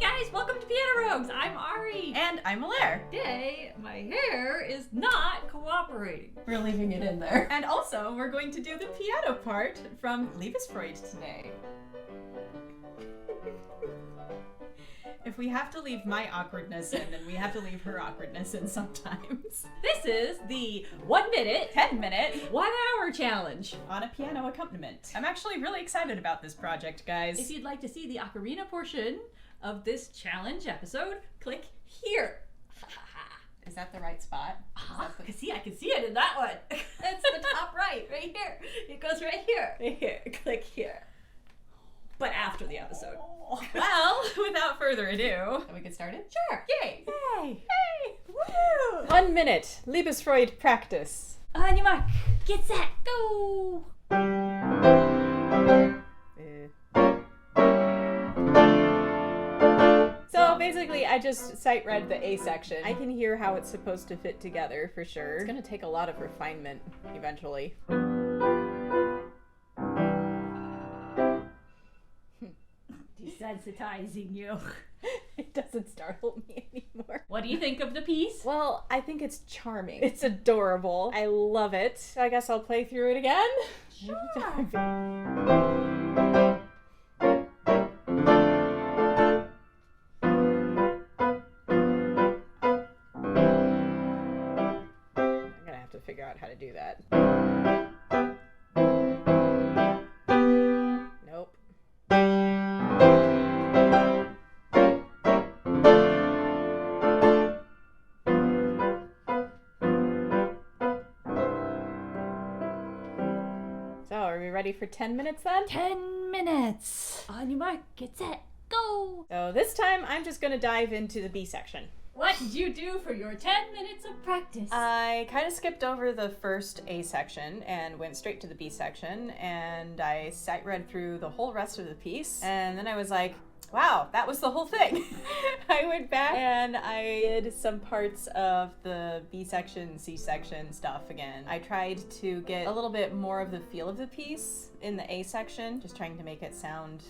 guys, welcome to Piano Rogues. I'm Aire. And I'm Alair. Today, my hair is not cooperating. We're leaving it in there. And also, we're going to do the piano part from Leibesfreud today. If we have to leave my awkwardness in, then we have to leave her awkwardness in sometimes. This is the 1 minute, 10 minute, 1 hour challenge on a piano accompaniment. I'm actually really excited about this project, guys. If you'd like to see the ocarina portion of this challenge episode, click here. Is that the right spot? I can see it in that one. It's the top right here. It goes right here. Right here. Click here. But after the episode. Well, without further ado, can we get started? Sure. Yay. Yay. Hey. Woo. 1 minute, Leibesfreud practice. On your mark. Get set. Go. So basically, I just sight read the A section. I can hear how it's supposed to fit together for sure. It's gonna take a lot of refinement eventually. Desensitizing you. It doesn't startle me anymore. What do you think of the piece? Well, I think it's charming. It's adorable. I love it. So I guess I'll play through it again. Sure. Figure out how to do that. Nope. So, are we ready for 10 minutes then? 10 minutes. On your mark, get set, go. So this time I'm just going to dive into the B section. What did you do for your 10 minutes of practice? I kind of skipped over the first A section and went straight to the B section, and I sight read through the whole rest of the piece, and then I was like, wow, that was the whole thing. I went back and I did some parts of the B section, C section stuff again. I tried to get a little bit more of the feel of the piece in the A section, just trying to make it sound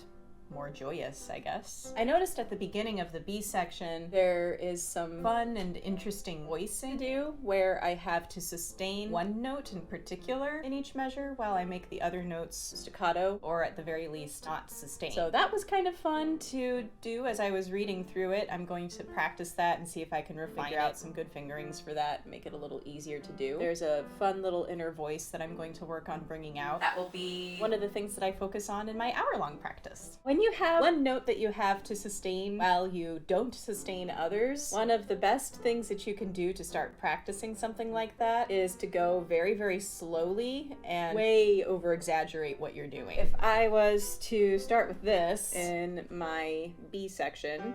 more joyous, I guess. I noticed at the beginning of the B section there is some fun and interesting voicing to do where I have to sustain one note in particular in each measure while I make the other notes staccato or at the very least not sustain. So that was kind of fun to do as I was reading through it. I'm going to practice that and see if I can figure out some good fingerings for that, make it a little easier to do. There's a fun little inner voice that I'm going to work on bringing out. That will be one of the things that I focus on in my hour-long practice. When you have one note that you have to sustain while you don't sustain others, one of the best things that you can do to start practicing something like that is to go very, very slowly and way over-exaggerate what you're doing. If I was to start with this in my B section,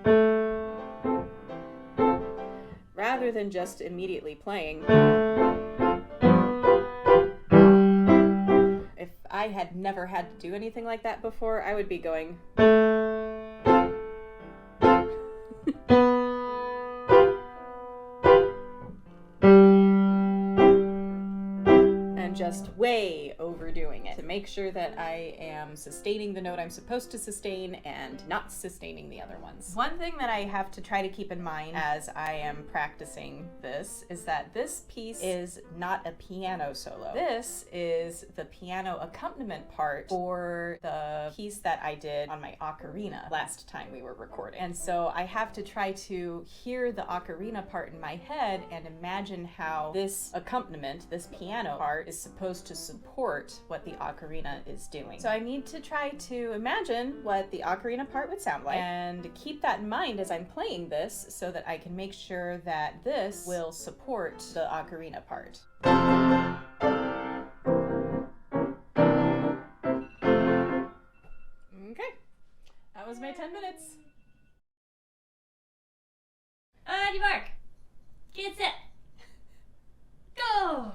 rather than just immediately playing, I had never had to do anything like that before, I would be going and just way overdoing it to make sure that I am sustaining the note I'm supposed to sustain and not sustaining the other ones. One thing that I have to try to keep in mind as I am practicing this is that this piece is not a piano solo. This is the piano accompaniment part for the piece that I did on my ocarina last time we were recording. And so I have to try to hear the ocarina part in my head and imagine how this accompaniment, this piano part, is supposed to support what the ocarina is doing. So I need to try to imagine what the ocarina part would sound like and keep that in mind as I'm playing this so that I can make sure that this will support the ocarina part. Okay, that was my 10 minutes. On your mark, get set, go!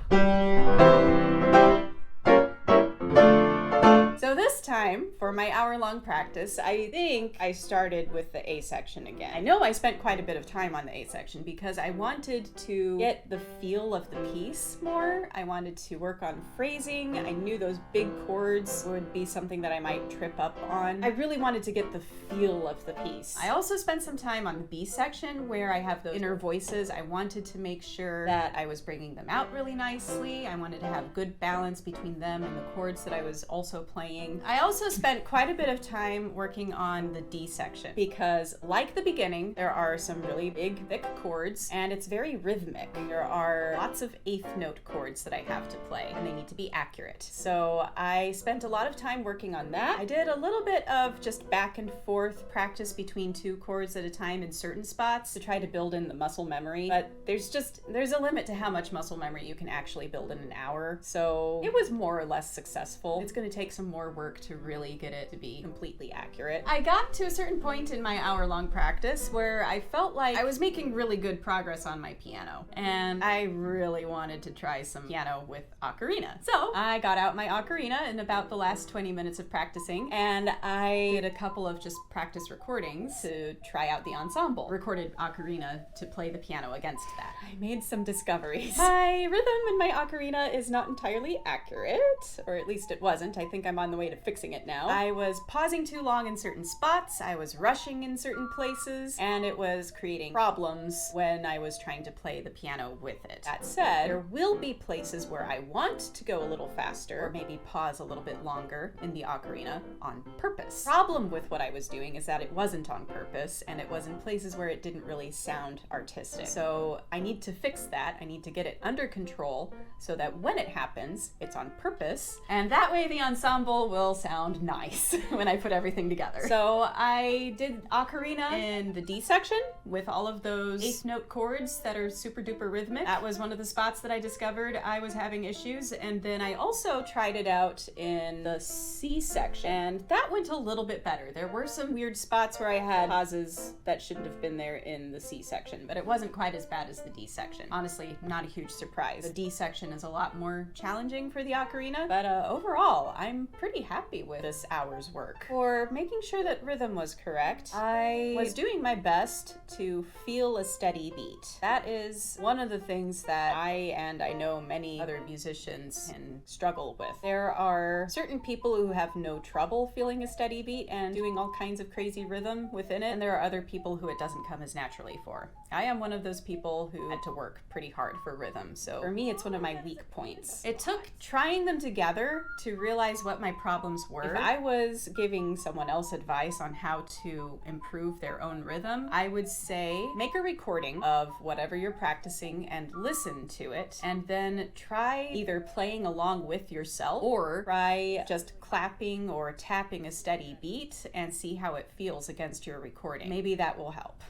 So this time time for my hour-long practice, I think I started with the A section again. I know I spent quite a bit of time on the A section because I wanted to get the feel of the piece more. I wanted to work on phrasing. I knew those big chords would be something that I might trip up on. I really wanted to get the feel of the piece. I also spent some time on the B section where I have the inner voices. I wanted to make sure that I was bringing them out really nicely. I wanted to have good balance between them and the chords that I was also playing. I also spent quite a bit of time working on the D section because, like the beginning, there are some really big, thick chords and it's very rhythmic. There are lots of eighth note chords that I have to play and they need to be accurate. So I spent a lot of time working on that. I did a little bit of just back and forth practice between two chords at a time in certain spots to try to build in the muscle memory, but there's a limit to how much muscle memory you can actually build in an hour. So it was more or less successful. It's going to take some more work to really get it to be completely accurate. I got to a certain point in my hour-long practice where I felt like I was making really good progress on my piano, and I really wanted to try some piano with Ocarina. So I got out my Ocarina in about the last 20 minutes of practicing, and I did a couple of just practice recordings to try out the ensemble. Recorded Ocarina to play the piano against that. I made some discoveries. My rhythm in my Ocarina is not entirely accurate, or at least it wasn't. I think I'm on the way to fixing it now. I was pausing too long in certain spots, I was rushing in certain places, and it was creating problems when I was trying to play the piano with it. That said, there will be places where I want to go a little faster, or maybe pause a little bit longer in the Ocarina on purpose. Problem with what I was doing is that it wasn't on purpose, and it was in places where it didn't really sound artistic. So I need to fix that. I need to get it under control so that when it happens, it's on purpose, and that way the ensemble will sound nice when I put everything together. So I did Ocarina in the D section with all of those eighth note chords that are super duper rhythmic. That was one of the spots that I discovered I was having issues, and then I also tried it out in the C section, and that went a little bit better. There were some weird spots where I had pauses that shouldn't have been there in the C section, but it wasn't quite as bad as the D section. Honestly, not a huge surprise. The D section is a lot more challenging for the Ocarina, but overall, I'm pretty happy with this hour's work. For making sure that rhythm was correct, I was doing my best to feel a steady beat. That is one of the things that I know many other musicians can struggle with. There are certain people who have no trouble feeling a steady beat and doing all kinds of crazy rhythm within it, and there are other people who it doesn't come as naturally for. I am one of those people who had to work pretty hard for rhythm, so for me it's one of my weak points. It took trying them together to realize what my problems were. If I was giving someone else advice on how to improve their own rhythm, I would say make a recording of whatever you're practicing and listen to it, and then try either playing along with yourself or try just clapping or tapping a steady beat and see how it feels against your recording. Maybe that will help.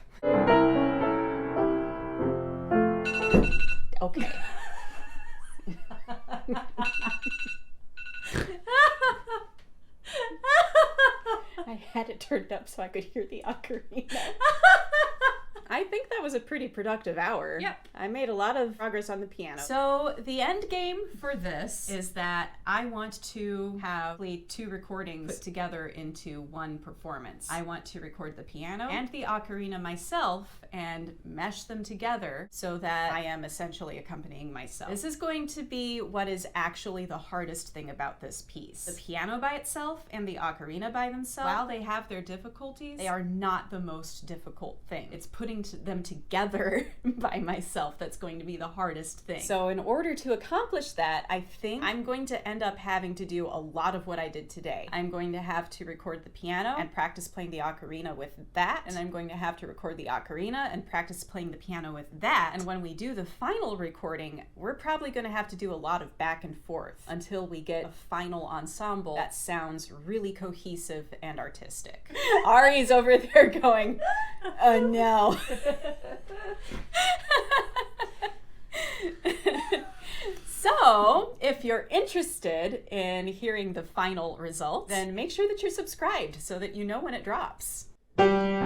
Okay. I had it turned up so I could hear the ocarina. I think that was a pretty productive hour. Yep. I made a lot of progress on the piano. So the end game for this is that I want to have played two recordings put together into one performance. I want to record the piano and the ocarina myself and mesh them together so that I am essentially accompanying myself. This is going to be what is actually the hardest thing about this piece. The piano by itself and the ocarina by themselves, while they have their difficulties, they are not the most difficult thing. It's putting them together by myself that's going to be the hardest thing. So in order to accomplish that, I think I'm going to end up having to do a lot of what I did today. I'm going to have to record the piano and practice playing the ocarina with that, and I'm going to have to record the ocarina and practice playing the piano with that. And when we do the final recording, we're probably going to have to do a lot of back and forth until we get a final ensemble that sounds really cohesive and artistic. Ari's over there going, oh no. So, if you're interested in hearing the final result, then make sure that you're subscribed so that you know when it drops. Oops.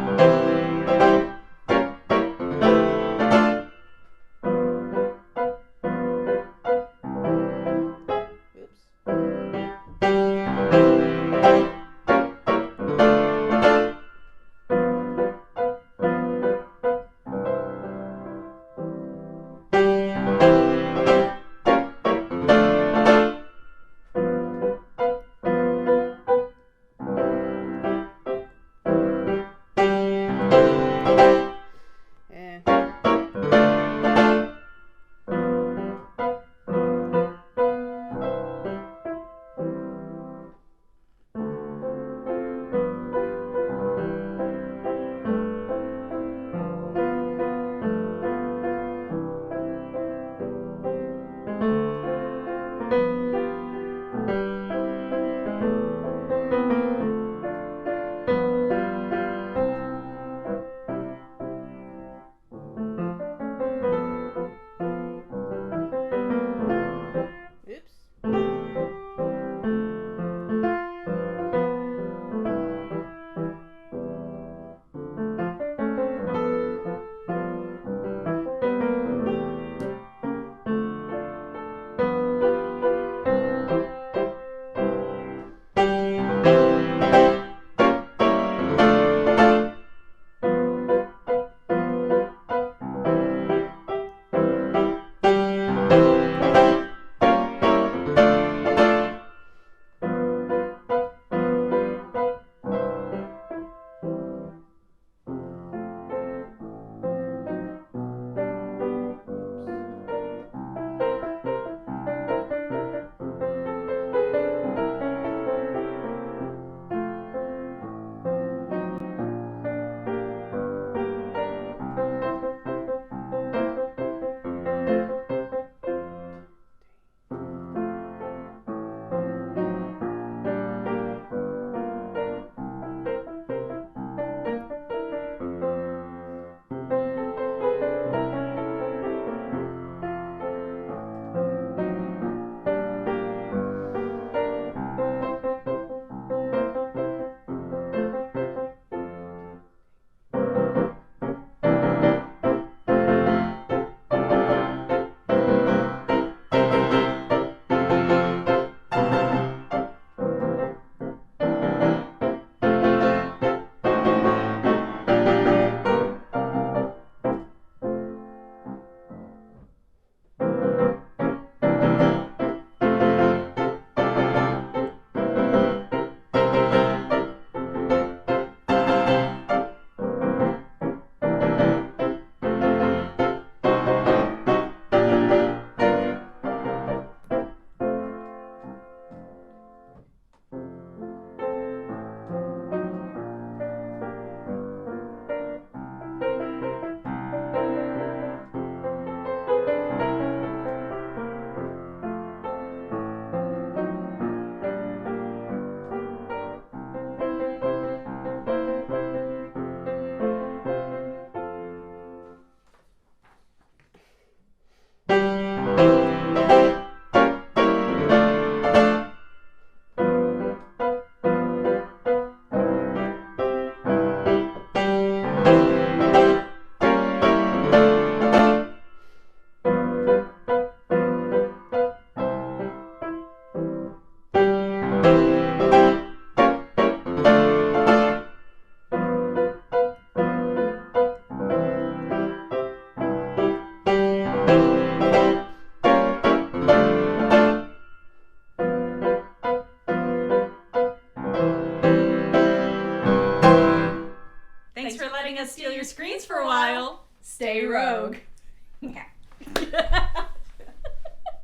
steal your screens for a while, stay rogue.